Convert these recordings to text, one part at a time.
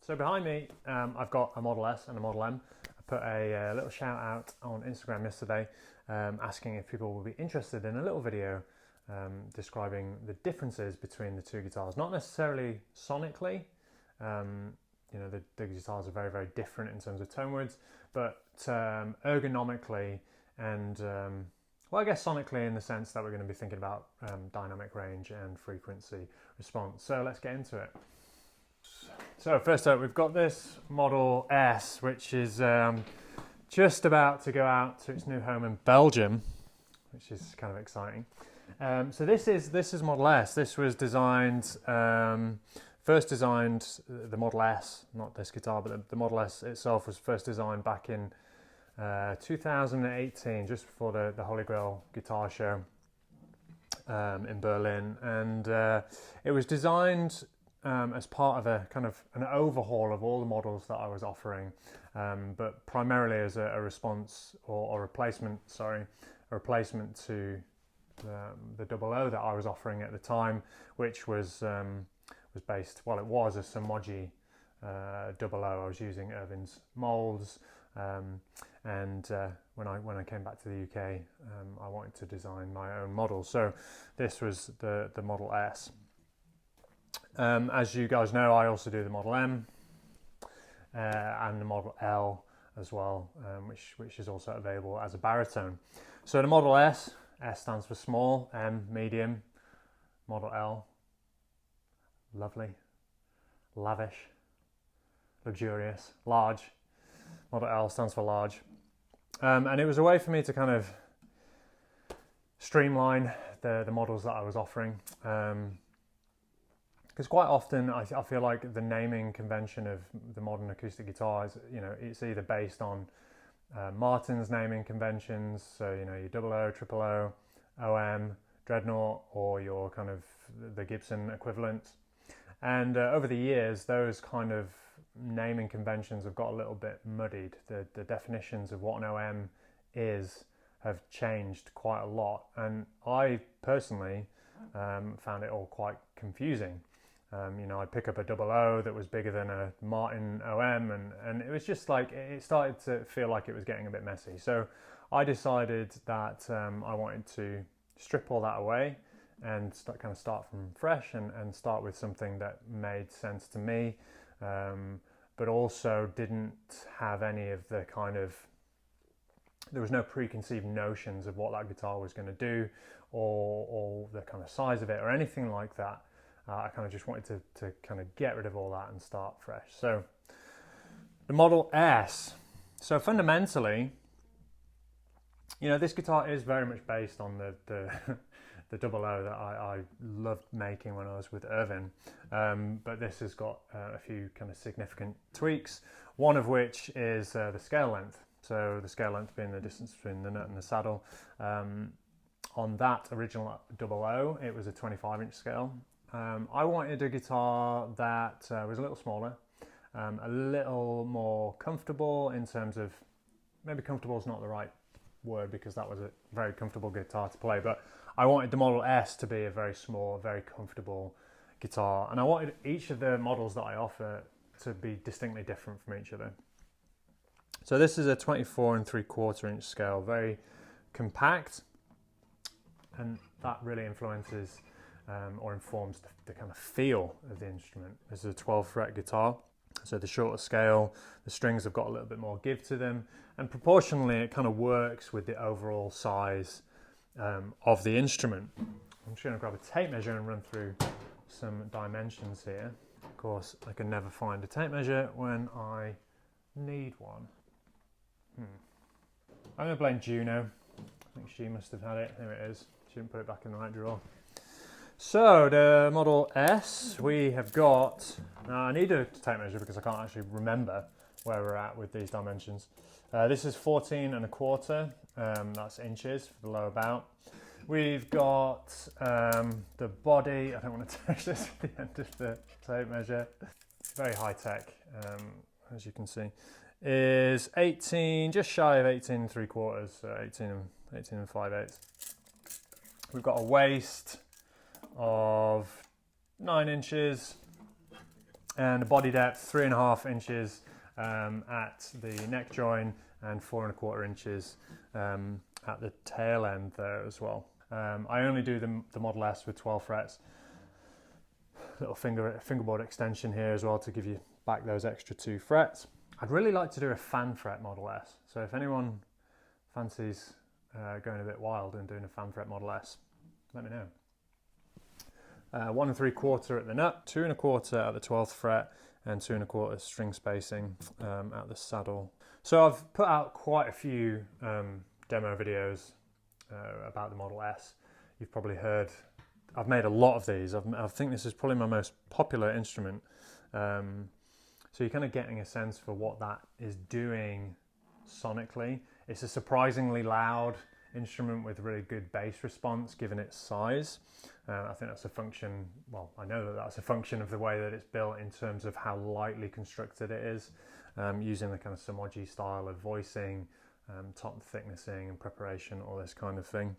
So behind me, I've got a Model S and a Model M. I put a little shout out on Instagram yesterday asking if people would be interested in a little video describing the differences between the two guitars. Not necessarily sonically, you know, the guitars are very, very different in terms of tone woods, but ergonomically and, well, I guess sonically in the sense that we're going to be thinking about dynamic range and frequency response. So let's get into it. So first up, we've got this Model S, which is just about to go out to its new home in Belgium, which is kind of exciting. So this is Model S. This was designed, first designed, the Model S, not this guitar, but the Model S itself was first designed back in 2018, just before the Holy Grail guitar show in Berlin, and it was designed as part of a kind of an overhaul of all the models that I was offering, but primarily as a response or replacement, a replacement to the 00 that I was offering at the time, which was based, well, it was a Samogi 00. I was using Irvin's molds, and when I came back to the UK, I wanted to design my own model. So this was the Model S. As you guys know, I also do the Model M and the Model L as well, which is also available as a baritone. So the Model S stands for small, M medium, Model L lovely, lavish, luxurious, large. Model L stands for large, and it was a way for me to kind of streamline the models that I was offering. Because quite often I feel like the naming convention of the modern acoustic guitars, you know, it's either based on Martin's naming conventions, so, you know, your 00, 000, OM, Dreadnought, or your kind of the Gibson equivalent. And over the years, those kind of naming conventions have got a little bit muddied. The definitions of what an OM is have changed quite a lot, and I personally found it all quite confusing. You know, I'd pick up a 00 that was bigger than a Martin OM, and it was just like, it started to feel like it was getting a bit messy. So I decided that I wanted to strip all that away and start from fresh and start with something that made sense to me, but also didn't have any of the kind of, there was no preconceived notions of what that guitar was going to do or the kind of size of it or anything like that. I kind of just wanted to kind of get rid of all that and start fresh. So the Model S. So fundamentally, you know, this guitar is very much based on the 00 that I loved making when I was with Irvin. But this has got a few kind of significant tweaks, one of which is the scale length. So the scale length being the distance between the nut and the saddle. On that original 00, it was a 25-inch scale. I wanted a guitar that was a little smaller, a little more comfortable in terms of, maybe comfortable is not the right word because that was a very comfortable guitar to play, but I wanted the Model S to be a very small, very comfortable guitar, and I wanted each of the models that I offer to be distinctly different from each other. So this is a 24 3/4 inch scale, very compact, and that really influences or informs the kind of feel of the instrument. This is a 12 fret guitar, so the shorter scale, the strings have got a little bit more give to them, and proportionally it kind of works with the overall size of the instrument. I'm just going to grab a tape measure and run through some dimensions here. Of course, I can never find a tape measure when I need one. I'm going to blame Juno. I think she must have had it. There it is. She didn't put it back in the right drawer. So the Model S, we have got, now I need a tape measure because I can't actually remember where we're at with these dimensions. This is 14 1/4, that's inches for the lower bout. We've got the body, I don't want to touch this at the end of the tape measure, it's very high tech, as you can see, is 18, just shy of 18 3/4, so 18 5/8. We've got a waist of 9 inches, And the body depth 3.5 inches at the neck join and 4.25 inches at the tail end there as well. I only do the Model S with 12 frets. Little fingerboard extension here as well to give you back those extra 2 frets. I'd really like to do a fan fret Model S. So if anyone fancies going a bit wild and doing a fan fret Model S, let me know. 1 3/4 at the nut, 2 1/4 at the 12th fret, and 2 1/4 string spacing at the saddle. So I've put out quite a few demo videos about the Model S. You've probably heard, I've made a lot of these. I think this is probably my most popular instrument. So you're kind of getting a sense for what that is doing sonically. It's a surprisingly loud instrument with really good bass response given its size. I think that's a function, well, I know that that's a function of the way that it's built in terms of how lightly constructed it is, using the kind of Samogi style of voicing, top thicknessing and preparation, all this kind of thing.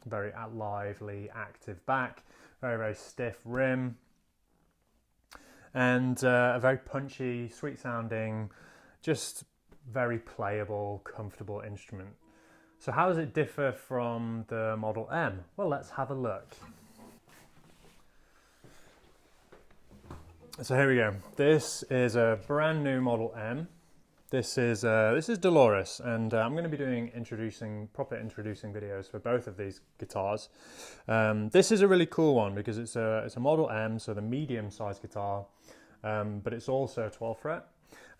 Very lively, active back, very, very stiff rim, and a very punchy, sweet sounding, just very playable, comfortable instrument. So how does it differ from the Model M? Well, let's have a look. So here we go. This is a brand new Model M. This is Dolores, and I'm going to be doing proper introducing videos for both of these guitars. This is a really cool one because it's a Model M, so the medium-sized guitar, but it's also a 12 fret,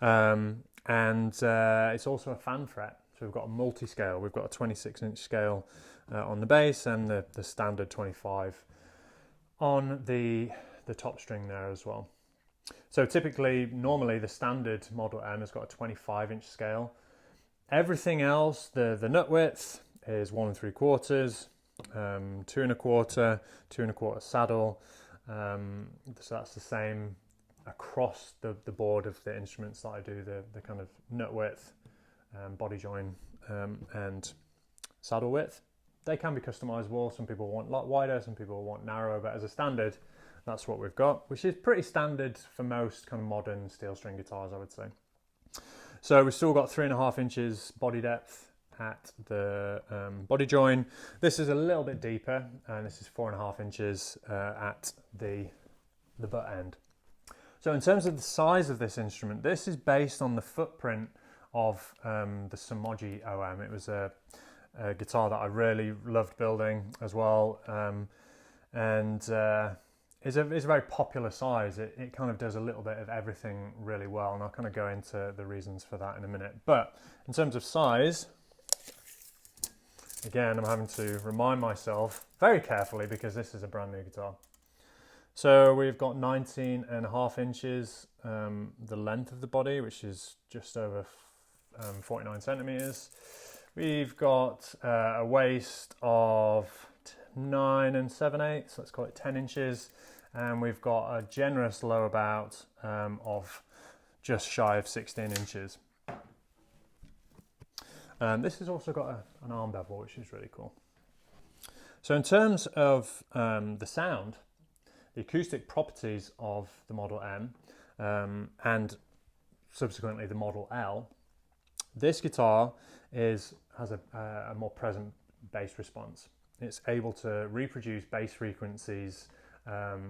and it's also a fan fret. So we've got a multi-scale. We've got a 26-inch scale on the bass and the standard 25 on the top string there as well. So typically, normally the standard Model M has got a 25-inch scale. Everything else, the nut width is 1 3/4, 2 1/4, 2 1/4 saddle. So that's the same across the board of the instruments that I do, the kind of nut width, body join, and saddle width. They can be customizable. Some people want a lot wider, some people want narrower, but as a standard, that's what we've got, which is pretty standard for most kind of modern steel string guitars, I would say. So we've still got 3.5 inches body depth at the body join. This is a little bit deeper, and this is 4.5 inches at the butt end. So in terms of the size of this instrument, this is based on the footprint of the Samogi OM. It was a guitar that I really loved building as well, and it's a very popular size. It kind of does a little bit of everything really well, and I'll kind of go into the reasons for that in a minute. But in terms of size, again, I'm having to remind myself very carefully because this is a brand new guitar. So we've got 19.5 inches the length of the body, which is just over 49 centimeters. We've got a waist of 9 7/8, let's call it 10 inches. And we've got a generous lower bout of just shy of 16 inches. This has also got an arm bevel, which is really cool. So in terms of the sound, the acoustic properties of the Model M and subsequently the Model L, this guitar has a more present bass response. It's able to reproduce bass frequencies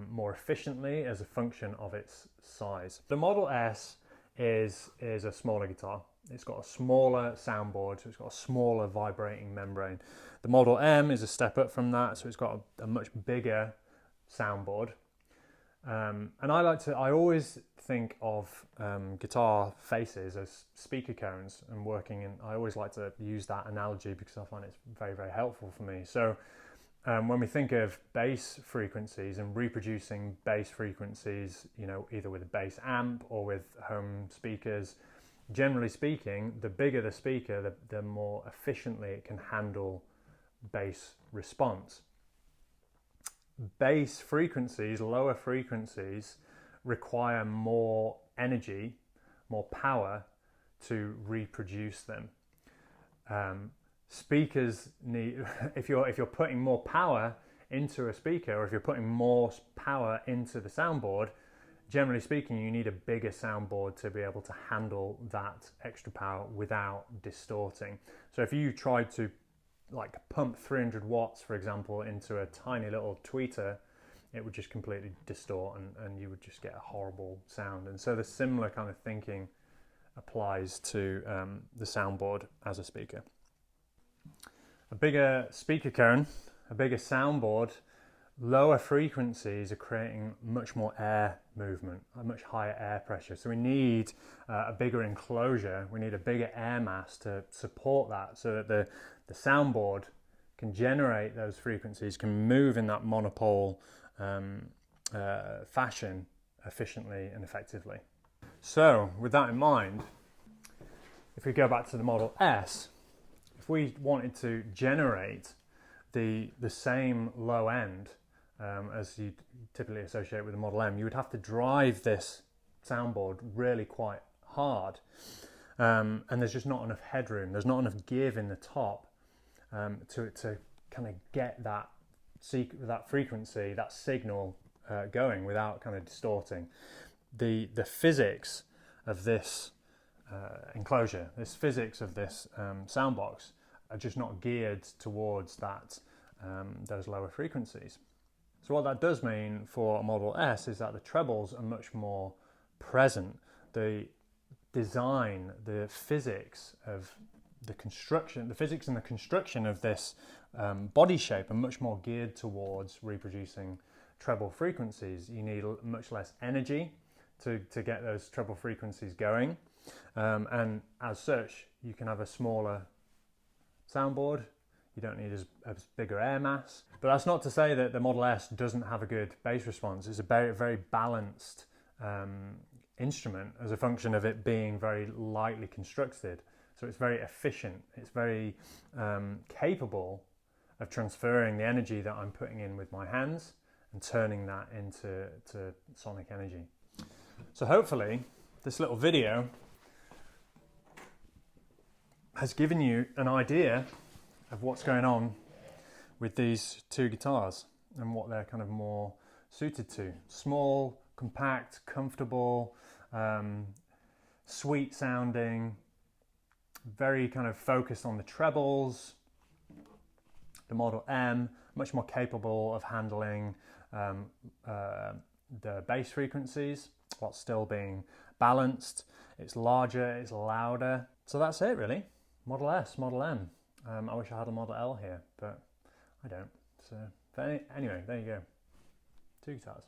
more efficiently as a function of its size. The Model S is a smaller guitar. It's got a smaller soundboard, so it's got a smaller vibrating membrane. The Model M is a step up from that, so it's got a much bigger soundboard. And I always think of guitar faces as speaker cones, and I always like to use that analogy because I find it's very, very helpful for me. So when we think of bass frequencies and reproducing bass frequencies, either with a bass amp or with home speakers, generally speaking, the bigger the speaker, the more efficiently it can handle bass response. Bass frequencies, lower frequencies, require more energy, more power to reproduce them. Speakers need, if you're putting more power into a speaker, or if you're putting more power into the soundboard, generally speaking, you need a bigger soundboard to be able to handle that extra power without distorting. So if you tried to like pump 300 watts, for example, into a tiny little tweeter, it would just completely distort and you would just get a horrible sound. And so the similar kind of thinking applies to the soundboard as a speaker. A bigger speaker cone, a bigger soundboard, lower frequencies are creating much more air movement, a much higher air pressure. So we need a bigger enclosure, we need a bigger air mass to support that, so that the soundboard can generate those frequencies, can move in that monopole fashion efficiently and effectively. So with that in mind, if we go back to the Model S, if we wanted to generate the same low end as you typically associate with the Model M, you would have to drive this soundboard really quite hard, and there's just not enough headroom, there's not enough give in the top to kind of get that frequency, that signal going without kind of distorting. The physics of this enclosure, this physics of this soundbox are just not geared towards that those lower frequencies. So what that does mean for a Model S is that the trebles are much more present. The design, the physics of the construction, the physics and the construction of this body shape are much more geared towards reproducing treble frequencies. You need much less energy to get those treble frequencies going, and as such you can have a smaller soundboard. You don't need as bigger air mass. But that's not to say that the Model S doesn't have a good bass response. It's a very, very balanced instrument as a function of it being very lightly constructed. So it's very efficient. It's very capable of transferring the energy that I'm putting in with my hands and turning that into sonic energy. So hopefully this little video has given you an idea of what's going on with these two guitars and what they're kind of more suited to. Small, compact, comfortable, sweet sounding, very kind of focused on the trebles. The Model M, much more capable of handling the bass frequencies while still being balanced. It's larger, it's louder. So that's it really. Model S, Model M. I wish I had a Model L here, but I don't. So anyway, there you go. Two guitars.